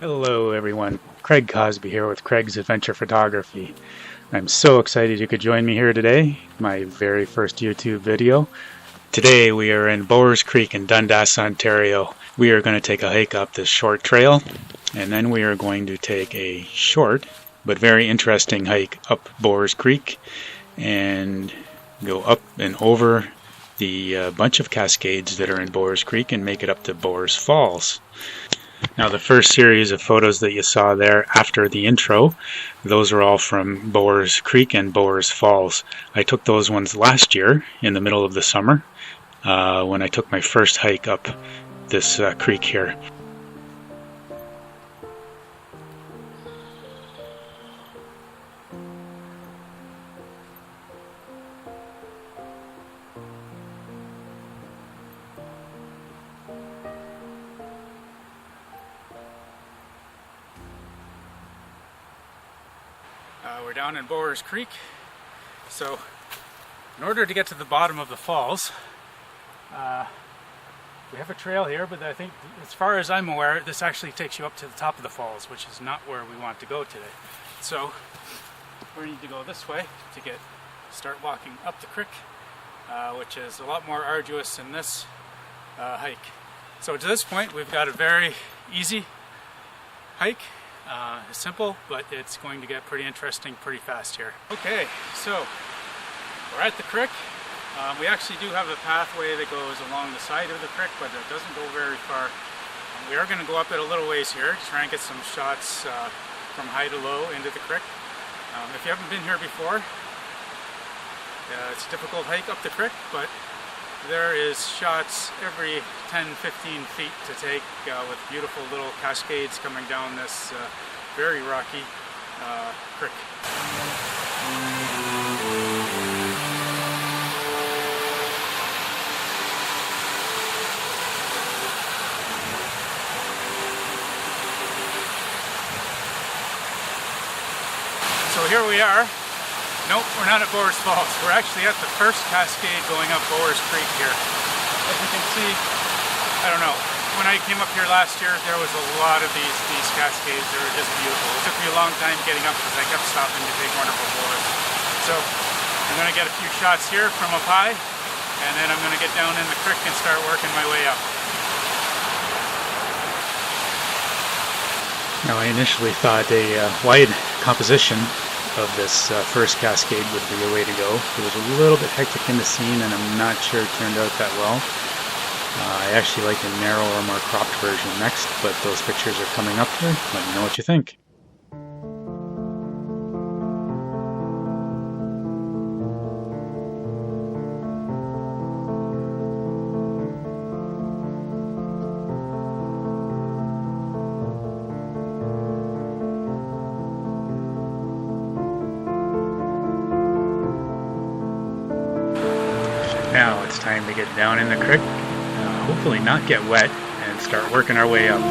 Hello everyone, Craig Cosby here with Craig's Adventure Photography. I'm so excited you could join me here today, my very first YouTube video. Today we are in Bowers Creek in Dundas, Ontario. We are going to take a hike up this short trail, and then we are going to take a short but very interesting hike up Bowers Creek and go up and over the bunch of cascades that are in Bowers Creek and make it up to Bowers Falls. Now the first series of photos that you saw there after the intro, those are all from Bowers Creek and Bowers Falls. I took those ones last year in the middle of the summer when I took my first hike up this creek here. We're down in Bowers Creek, so in order to get to the bottom of the falls, we have a trail here, but I think as far as I'm aware, this actually takes you up to the top of the falls, which is not where we want to go today. So we need to go this way to start walking up the creek, which is a lot more arduous than this hike. So to this point, we've got a very easy hike. Simple, but it's going to get pretty interesting pretty fast here. Okay, so we're at the creek. We actually do have a pathway that goes along the side of the creek, but it doesn't go very far. We are going to go up it a little ways here to try and get some shots from high to low into the creek. If you haven't been here before, it's a difficult hike up the creek, but there is shots every 10-15 feet to take with beautiful little cascades coming down this very rocky creek. So here we are. Nope, we're not at Bowers Falls. We're actually at the first cascade going up Bowers Creek here. As you can see, I don't know, when I came up here last year, there was a lot of these cascades. They were just beautiful. It took me a long time getting up because I kept stopping to take wonderful photos. So I'm going to get a few shots here from up high, and then I'm going to get down in the creek and start working my way up. Now I initially thought a wide composition of this first cascade would be the way to go. It was a little bit hectic in the scene, and I'm not sure it turned out that well. I actually like a narrower, more cropped version next, but those pictures are coming up here. Let me know what you think. Now it's time to get down in the creek, hopefully not get wet, and start working our way up.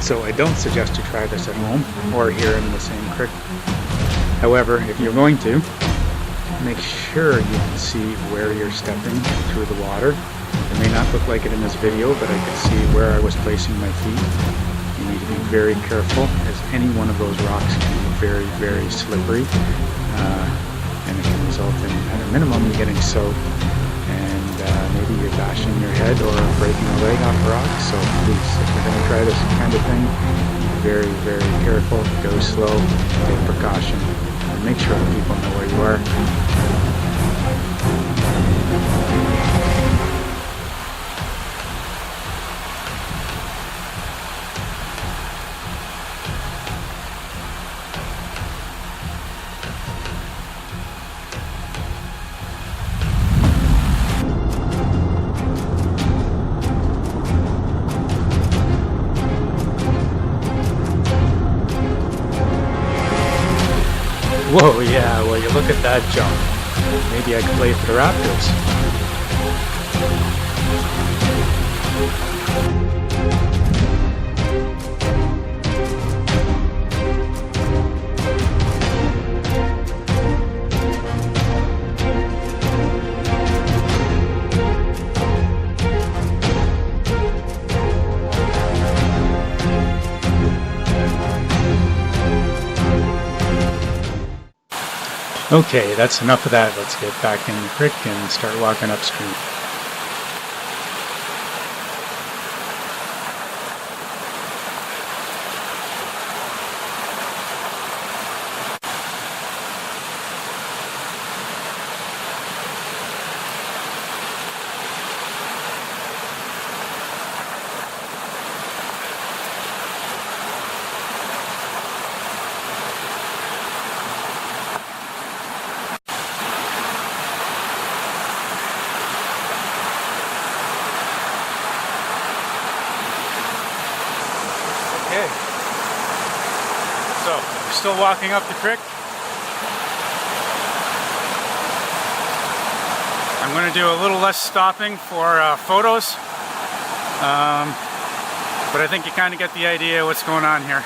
So I don't suggest you try this at home or here in the same creek. However, if you're going to, make sure you can see where you're stepping through the water. It may not look like it in this video, but I could see where I was placing my feet. You need to be very careful, as any one of those rocks can be very, very slippery, and it can result in, at a minimum, you getting soaked maybe you're bashing your head or breaking a leg off a rock. So please, if you're going to try this kind of thing, be very, very careful, go slow, take precaution, and make sure that people know where you are. Whoa, yeah, well, you look at that jump. Maybe I could play for the Raptors. Okay, that's enough of that. Let's get back in the creek and start walking upstream. Okay, so we're still walking up the creek. I'm going to do a little less stopping for photos, but I think you kind of get the idea of what's going on here.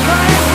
Craig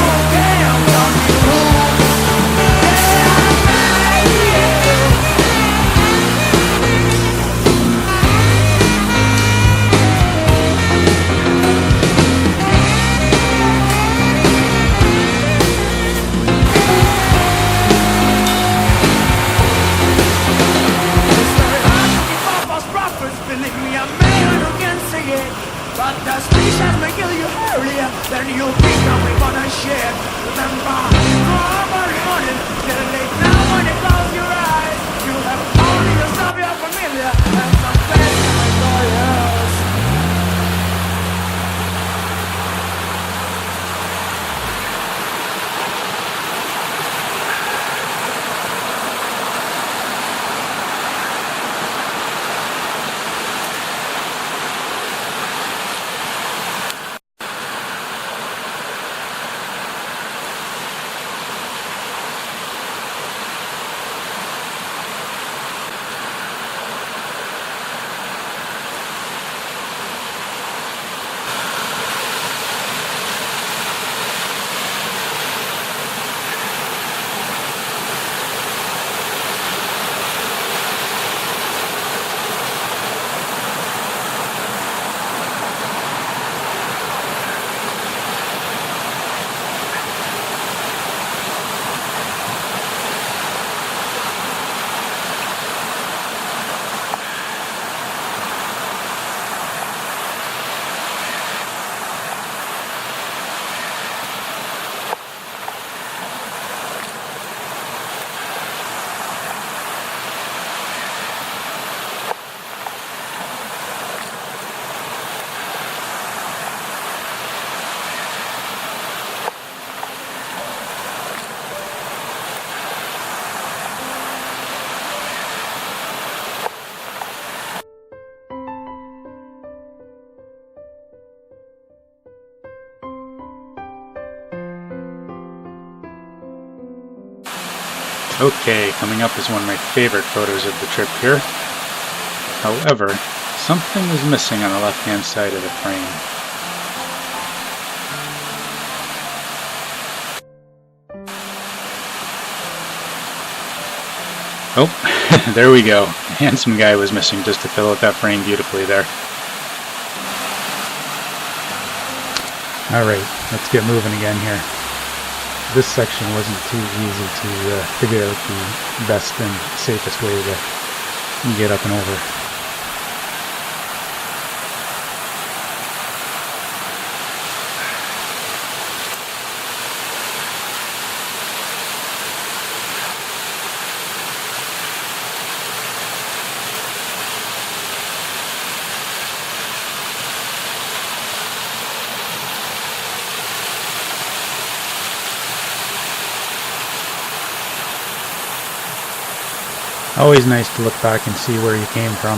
Okay, coming up is one of my favorite photos of the trip here. However, something is missing on the left-hand side of the frame. Oh, there we go. A handsome guy was missing just to fill out that frame beautifully there. Alright, let's get moving again here. This section wasn't too easy to figure out the best and safest way to get up and over. Always nice to look back and see where you came from.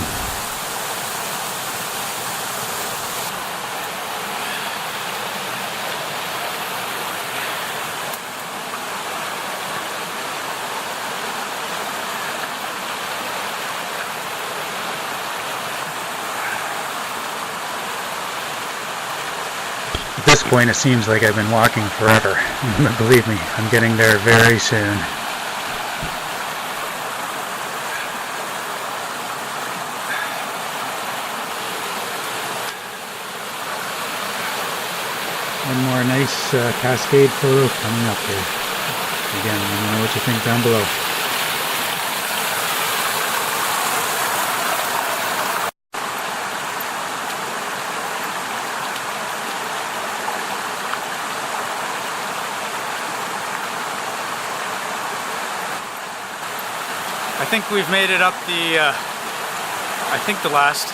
At this point it seems like I've been walking forever, but believe me, I'm getting there very soon. One more nice cascade photo coming up here. Again, let me know what you think down below. I think we've made it up the last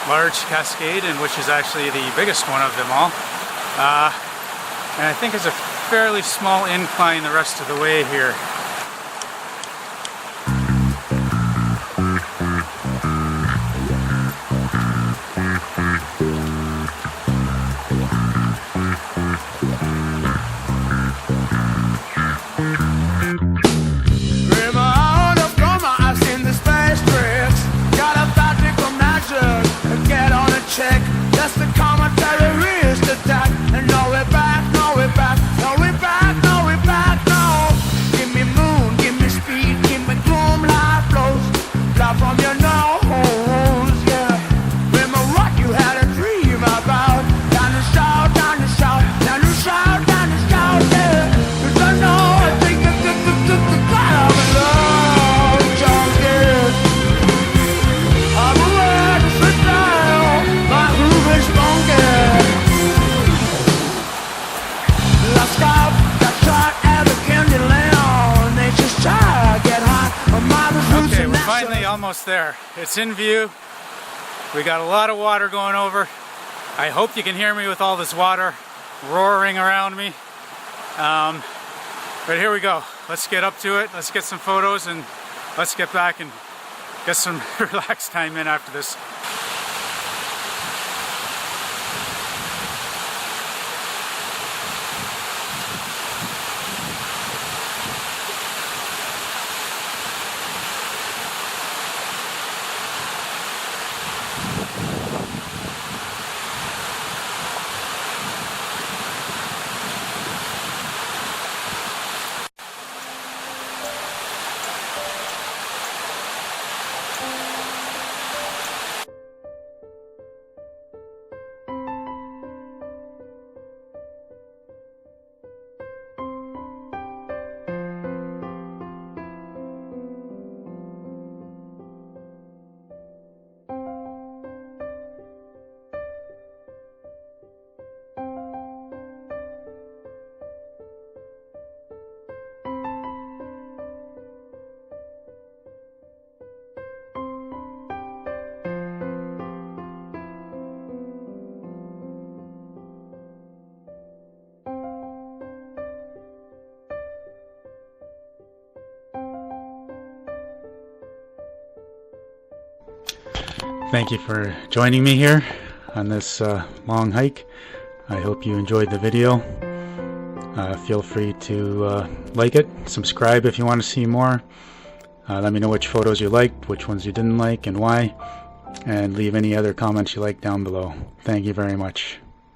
large cascade, and which is actually the biggest one of them all. And I think it's a fairly small incline the rest of the way here. Almost there. It's in view. We got a lot of water going over. I hope you can hear me with all this water roaring around me. But here we go. Let's get up to it. Let's get some photos and let's get back and get some relaxed time in after this. Thank you for joining me here on this long hike. I hope you enjoyed the video. Feel free to like it, subscribe if you want to see more. Let me know which photos you liked, which ones you didn't like, and why. And leave any other comments you like down below. Thank you very much.